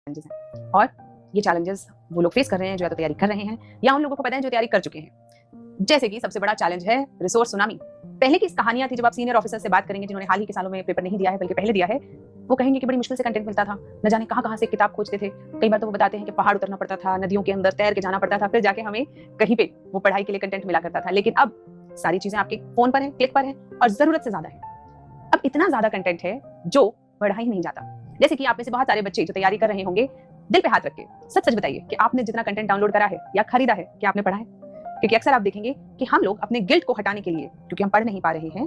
Challenges हैं और ये चैलेंजेस वो लोग फेस कर रहे हैं जो या तो तैयारी कर रहे हैं या उन लोगों को पता है जो तैयारी कर चुके हैं। जैसे कि सबसे बड़ा चैलेंज है रिसोर्स सुनामी। पहले की कहानियां थी, जब आप सीनियर ऑफिसर से बात करेंगे जिन्होंने हाल ही के सालों में पेपर नहीं दिया है बल्कि पहले दिया है, वो कहेंगे कि बड़ी मुश्किल से कंटेंट मिलता था, न जाने कहां से किताब खोजते थे। कई बार तो वो बताते हैं कि पहाड़ उतरना पड़ता था, नदियों के अंदर तैर के जाना पड़ता था, फिर जाके हमें कहीं पे वो पढ़ाई के लिए कंटेंट मिला करता था। लेकिन अब सारी चीजें आपके फोन पर है, क्लिक पर है और जरूरत से ज्यादा है। अब इतना ज्यादा कंटेंट है जो पढ़ा ही नहीं जाता। जैसे कि आप में से बहुत सारे बच्चे जो तैयारी कर रहे होंगे, दिल पे हाथ रख के सच सच बताइए कि आपने जितना कंटेंट डाउनलोड करा है या खरीदा है, क्या आपने पढ़ा है? क्योंकि अक्सर आप देखेंगे कि हम लोग अपने गिल्ट को हटाने के लिए, क्योंकि हम पढ़ नहीं पा रहे हैं,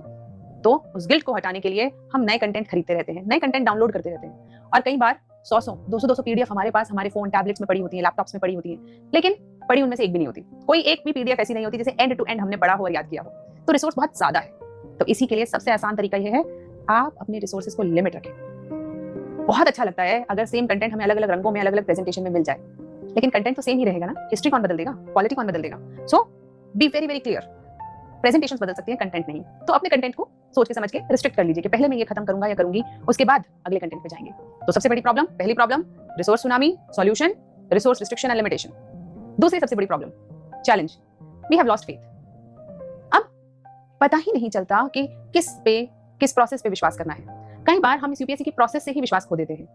तो उस गिल्ट को हटाने के लिए हम नए कंटेंट खरीदते रहते हैं, नए कंटेंट डाउनलोड करते रहते हैं। और कई बार 100 200 पीडीएफ हमारे पास हमारे फोन टैबलेट्स में पड़ी होती है, लैपटॉप्स में पड़ी होती है, लेकिन पढ़ी उनमें से एक भी नहीं होती। कोई एक भी पीडीएफ ऐसी नहीं होती जिसे एंड टू एंड हमने पढ़ा हो और याद किया हो। तो रिसोर्स बहुत ज्यादा है। तो इसी के लिए सबसे आसान तरीका यह है, आप अपने रिसोर्सेज को लिमिट रखें। बहुत अच्छा लगता है अगर सेम कंटेंट हमें अलग अलग रंगों में, अलग अलग प्रेजेंटेशन में मिल जाए, लेकिन कंटेंट तो सेम ही रहेगा ना। हिस्ट्री कौन बदल देगा? क्वालिटी कौन बदल देगा? So be very very clear. Presentations बदल सकती हैं, कंटेंट नहीं। तो अपने कंटेंट को सोच के समझ के रिस्ट्रिक्ट कर लीजिए कि पहले मैं ये खत्म करूंगा या करूंगी, उसके बाद अगले कंटेंट पे जाएंगे। तो सबसे बड़ी प्रॉब्लम, पहली problem resource tsunami, solution resource restriction and limitation. दूसरी सबसे बड़ी problem, challenge, we have lost faith. अब पता ही नहीं चलता कि किस प्रोसेस पे विश्वास करना है। कई बार हम इस यूपीएससी की प्रोसेस से ही विश्वास खो देते हैं,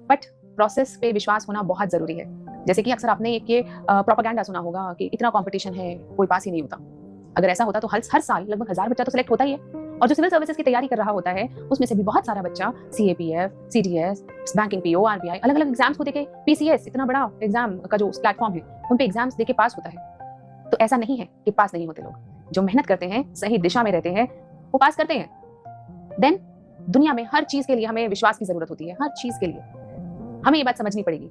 बट प्रोसेस पे विश्वास होना बहुत जरूरी है। जैसे कि अक्सर आपने एक ये प्रोपेगेंडा सुना होगा कि इतना कंपटीशन है, कोई पास ही नहीं होता। अगर ऐसा होता तो हर साल लगभग 1000 बच्चा तो सिलेक्ट होता ही है, और जो सिविल सर्विसेज की तैयारी कर रहा होता है उसमें से भी बहुत सारा बच्चा CAPF, CDS, banking PO, RBI, अलग अलग एग्जाम्स को देके, पीसीएस, इतना बड़ा एग्जाम का जो प्लेटफॉर्म है उन पे एग्जाम्स देके पास होता है। तो ऐसा नहीं है कि पास नहीं होते लोग। जो मेहनत करते हैं, सही दिशा में रहते हैं, वो पास करते हैं। देन दुनिया में हर चीज के लिए हमें विश्वास की जरूरत होती है। हर चीज के लिए हमें ये बात समझनी पड़ेगी।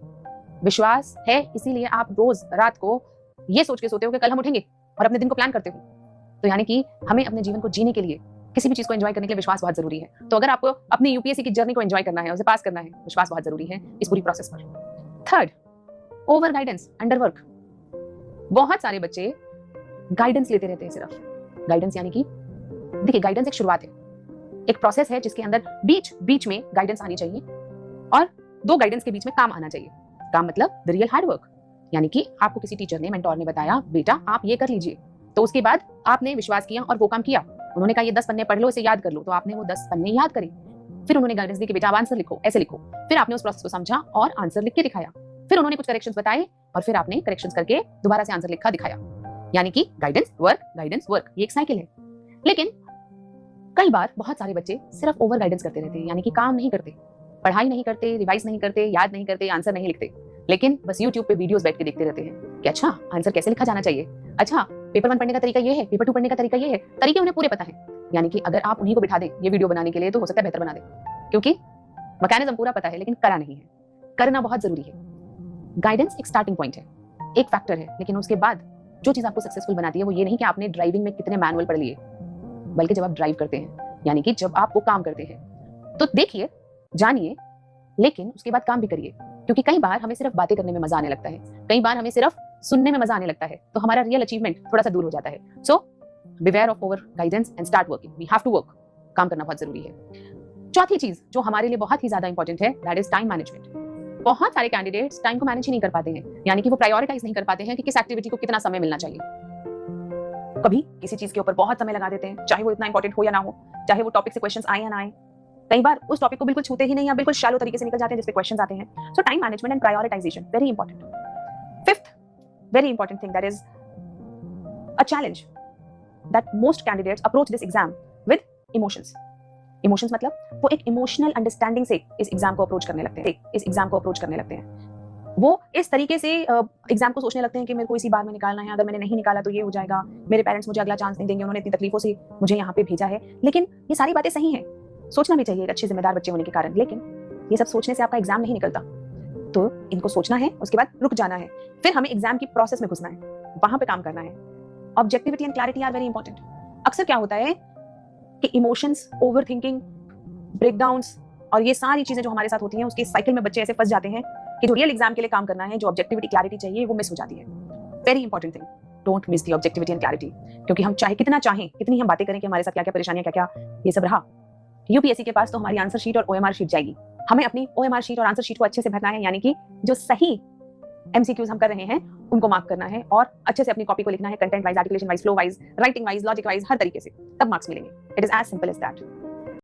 विश्वास है, इसीलिए आप रोज रात को ये सोच के सोते हो कि कल हम उठेंगे, और अपने दिन को प्लान करते हो। तो यानी कि हमें अपने जीवन को जीने के लिए, किसी भी चीज को एंजॉय करने के लिए विश्वास बहुत जरूरी है। तो अगर आपको अपनी यूपीएससी की जर्नी को एंजॉय करना है, उसे पास करना है, विश्वास बहुत जरूरी है इस पूरी प्रोसेस पर। Third, over guidance, under work. बहुत सारे बच्चे गाइडेंस लेते रहते हैं। सिर्फ गाइडेंस यानी कि देखिए, गाइडेंस एक शुरुआत है, एक प्रोसेस है जिसके अंदर बीच में गाइडेंस आनी चाहिए और दो गाइडेंस के बीच में काम आना चाहिए। काम मतलब द रियल हार्ड वर्क, यानी कि आपको किसी टीचर ने, मेंटोर ने बताया बेटा आप ये कर लीजिए, तो उसके बाद आपने विश्वास किया और वो काम किया। उन्होंने कहा ये 10 पन्ने पढ़ लो, इसे याद कर लो, तो आपने वो 10 पन्ने याद करे। फिर उन्होंने गाइडेंस दी कि बेटा आप आंसर लिखो, ऐसे लिखो। फिर आपने उस प्रोसेस को समझा और आंसर लिख के दिखाया। फिर उन्होंने कुछ करेक्शंस बताए और फिर आपने करेक्शंस करके दोबारा से आंसर लिखा दिखाया। यानी कि गाइडेंस वर्क, ये एक साइकिल है। लेकिन कई बार बहुत सारे बच्चे सिर्फ ओवर गाइडेंस करते रहते हैं, यानी कि काम नहीं करते, पढ़ाई नहीं करते, रिवाइज नहीं करते, याद नहीं करते, आंसर नहीं लिखते, लेकिन बस यूट्यूब पे वीडियोस बैठ के देखते रहते हैं कि अच्छा आंसर कैसे लिखा जाना चाहिए, अच्छा पेपर 1 पढ़ने का तरीका ये है, पेपर 2 पढ़ने का तरीका ये है। तरीके उन्हें पूरे पता है। यानी कि अगर आप उन्हीं को बिठा दें ये वीडियो बनाने के लिए, तो हो सकता है बेहतर बना दे, क्योंकि मैकेनिज्म पूरा पता है लेकिन करा नहीं है। करना बहुत जरूरी है। गाइडेंस एक स्टार्टिंग पॉइंट है, एक फैक्टर है, लेकिन उसके बाद जो चीज आपको सक्सेसफुल बनाती है वो ये नहीं कि आपने ड्राइविंग में कितने मैनुअल पढ़ लिए, बल्कि जब आप ड्राइव करते हैं, यानी कि जब आप वो काम करते हैं, तो देखिए, जानिए, लेकिन उसके बाद काम भी करिए। क्योंकि कई बार हमें सिर्फ बातें करने में मजा आने लगता है, कई बार हमें सिर्फ सुनने में मजा आने लगता है, तो हमारा रियल अचीवमेंट थोड़ा सा दूर हो जाता है। So beware of over guidance and start working. We have to work. काम करना बहुत जरूरी है। चौथी चीज जो हमारे लिए बहुत ही ज्यादा इंपॉर्टेंट है, दैट इज टाइम मैनेजमेंट। बहुत सारे कैंडिडेट्स टाइम को मैनेज ही नहीं कर पाते हैं, यानी कि वो प्रायोरिटाइज नहीं कर पाते हैं कि किस एक्टिविटी को कितना समय मिलना चाहिए। कभी किसी चीज के ऊपर बहुत समय लगा देते हैं, चाहे वो इतना इंपॉर्टेंट हो या ना हो, चाहे वो टॉपिक से क्वेश्चंस आए या ना आए। कई बार उस टॉपिक को बिल्कुल छूते ही नहीं या बिल्कुल शैलो तरीके से निकल जाते हैं जिस पे क्वेश्चंस आते हैं। सो time management and prioritisation very important. Fifth very important thing, that is a challenge that most candidates approach this exam with emotions. Emotions मतलब वो एक इमोशनल अंडरस्टैंडिंग से इस एग्जाम को अप्रोच करने लगते हैं। वो इस तरीके से एग्जाम को सोचने लगते हैं कि मेरे को इसी बार में निकालना है, अगर मैंने नहीं निकाला तो ये हो जाएगा, मेरे पेरेंट्स मुझे अगला चांस नहीं देंगे, उन्होंने इतनी तकलीफों से मुझे यहाँ पे भेजा है। लेकिन ये सारी बातें सही हैं, सोचना भी चाहिए एक अच्छे जिम्मेदार बच्चे होने के कारण, लेकिन ये सब सोचने से आपका एग्जाम नहीं निकलता। तो इनको सोचना है, उसके बाद रुक जाना है, फिर हमें एग्जाम की प्रोसेस में घुसना है, वहां पे काम करना है। Objectivity and clarity are very important. अक्सर क्या होता है कि इमोशंस, ओवर थिंकिंग, ब्रेकडाउन्स और ये सारी चीजें जो हमारे साथ होती हैं, उसके साइकिल में बच्चे ऐसे फंस जाते हैं कि जो रियल एग्जाम के लिए काम करना है, जो ऑब्जेक्टिविटी क्लैरिटी चाहिए, वो मिस हो जाती है। Very important thing, don't miss the objectivity and clarity. क्योंकि हम चाहे कितना चाहें, कितनी हम बातें करें कि हमारे साथ क्या क्या परेशानियां, क्या क्या ये सब रहा, यूपीएससी के पास तो हमारी आंसर शीट और ओएमआर शीट जाएगी, हमें अपनी OMR शीट और आंसर शीट को अच्छे से भरना है, यानी कि जो सही MCQs हम कर रहे हैं उनको मार्क करना है और अच्छे से अपनी कॉपी को लिखना है, content wise, articulation wise, flow wise, writing wise, logic wise, हर तरीके से, तब मार्क्स मिलेंगे। It is as simple as that.